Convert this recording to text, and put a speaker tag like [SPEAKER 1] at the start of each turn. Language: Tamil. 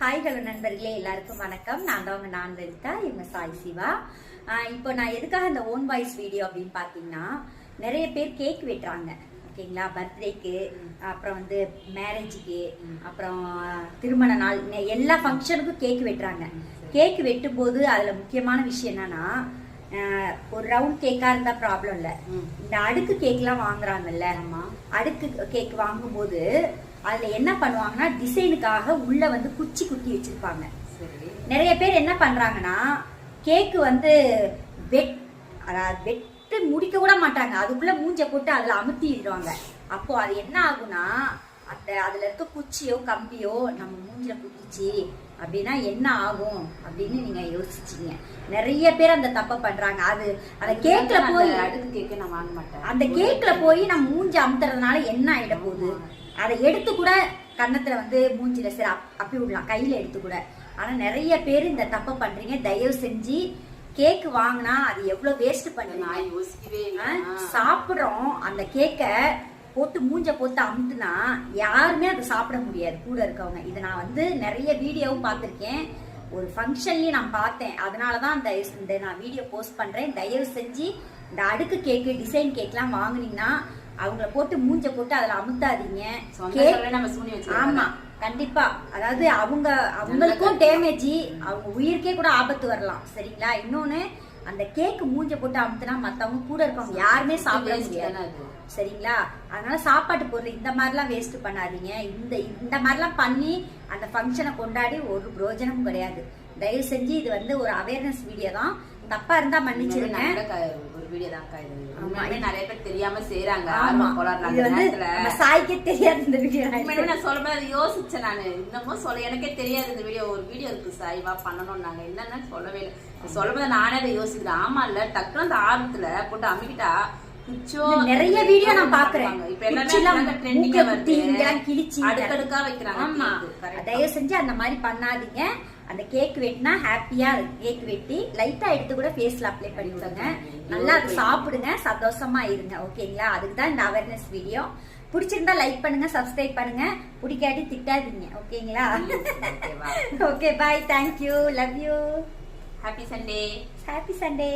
[SPEAKER 1] ஹாய் ஹலோ நண்பர்களே, எல்லாருக்கும் வணக்கம். நான் லலிதா, இவங்க சாய் சிவா. இப்போ நான் எதுக்காக இந்த ஓன் வாய்ஸ் வீடியோ அப்படின்னு பார்த்தீங்கன்னா, நிறைய பேர் கேக் வெட்டுறாங்க ஓகேங்களா. பர்த்டேக்கு, அப்புறம் வந்து மேரேஜுக்கு, அப்புறம் திருமண நாள், எல்லா ஃபங்க்ஷனுக்கும் கேக் வெட்டுறாங்க. கேக் வெட்டும்போது அதில் முக்கியமான விஷயம் என்னன்னா, ஒரு ரவுண்ட் கேக்கா இருந்தா ப்ராப்ளம் இல்லை. இந்த அடுக்கு கேக்லாம் வாங்குறாங்கல்ல, அடுக்கு கேக் வாங்கும்போது அதுல என்ன பண்ணுவாங்கன்னா, டிசைனுக்காக உள்ள வந்து குச்சி குத்தி வச்சிருப்பாங்க. நிறைய பேர் என்ன பண்றாங்கன்னா, கேக்கு வந்து வெட்டு முடிக்க கூட மாட்டாங்க, அதுக்குள்ள மூஞ்ச போட்டு அதுல அமுத்திடுவாங்க. அப்போ அது என்ன ஆகும்னா, அதுல இருக்க குச்சியோ கம்பியோ நம்ம மூஞ்சில குத்திச்சு அப்படின்னா என்ன ஆகும் அப்படின்னு நீங்க யோசிச்சீங்க. நிறைய பேர் அந்த தப்ப பண்றாங்க. அந்த கேக்ல போய்
[SPEAKER 2] அடுக்கு கேக்க நான் வாங்க மாட்டேன்.
[SPEAKER 1] அந்த கேக்ல போய் நம்ம மூஞ்சி அமுத்துறதுனால என்ன ஆயிட போகுது? அதை எடுத்து கூட கன்னத்துல வந்து மூஞ்சில சரி அப்பி விடலாம், கையில எடுத்து கூட. ஆனா நிறைய பேர் இந்த தப்ப பண்றீங்க. தயவு செஞ்சு கேக் வாங்கினா அது எவ்வளவு வேஸ்ட் பண்ணுங்க. சாப்பிடுறோம் அந்த கேக்க போட்டு மூஞ்ச போட்டு அமுத்துனா யாருமே அதை சாப்பிட முடியாது கூட இருக்கவங்க. இதை நான் வந்து நிறைய வீடியோவும் பார்த்திருக்கேன், ஒரு ஃபங்க்ஷன்லயும் நான் பார்த்தேன். அதனாலதான் இந்த நான் வீடியோ போஸ்ட் பண்றேன். தயவு செஞ்சு இந்த அடுக்கு கேக்கு, டிசைன் கேக்லாம் வாங்குனீங்கன்னா அவங்கள போட்டு மூஞ்ச போட்டு அதுல அமுத்தாதீங்க. ஆமா, கண்டிப்பா. அதாவது அவங்களுக்கும் டேமேஜ், அவங்க உயிருக்கே கூட ஆபத்து வரலாம். சரிங்களா? இன்னொன்னு, அந்த கேக்கு மூஞ்ச போட்டு அமுத்துனா மத்தவங்க கூட இருக்கவங்க யாருமே சாப்பிட முடியாது. சரிங்களா? அதனால சாப்பாட்டு பொருள் இந்த மாதிரிலாம் வேஸ்ட் பண்ணாதீங்க. இந்த மாதிரிலாம் பண்ணி அந்த ஃபங்க்ஷனை கொண்டாடி ஒரு பிரயோஜனமும் கிடையாது. தயவு செஞ்சு இது வந்து ஒரு அவேர்னஸ் வீடியோ தான். தப்பா இருந்தா மன்னிச்சிருங்க.
[SPEAKER 2] ஒரு வீடியோ தான். நிறைய பேர் தெரியாம செய்யறாங்க.
[SPEAKER 1] சாய்க்கே தெரியாது இந்த வீடியோ.
[SPEAKER 2] நான் சொல்லும்போது யோசிச்சேன். நான் இன்னமும் எனக்கே தெரியாது இந்த வீடியோ. ஒரு வீடியோ இருக்கு சாய்வா பண்ணணும், நாங்க என்னன்னு சொல்லவே இல்லை. சொல்லும்போது நானே அதை யோசிக்கிறேன். ஆமா இல்ல, டக்குனு அந்த ஆர்வத்துல போட்டு அமிக்கிட்டா
[SPEAKER 1] நிறைய வீடியோ நான் பாக்குறேன்.
[SPEAKER 2] அடுக்கடுக்கா வைக்கிறாங்க.
[SPEAKER 1] தயவு செஞ்சு அந்த மாதிரி பண்ணாதீங்க. அந்த கேக் வெட்டினா ஹாப்பியா கேக் வெட்டி லைட்டா எடுத்து கூட ஃபேஸ்ல அப்ளை பண்ணி விடுங்க. நல்லா அது சாப்பிடுங்க, சந்தோஷமா இருங்க. ஓகேங்களா? அதுக்கு தான் இந்த அவேர்னஸ் வீடியோ. பிடிச்சிருந்தா லைக் பண்ணுங்க, சப்ஸ்கிரைப் பண்ணுங்க. பிடிக்காட்டி திட்டாதீங்க. ஓகேங்களா? Okay, bye, thank you, love you,
[SPEAKER 2] happy Sunday.
[SPEAKER 1] Happy Sunday.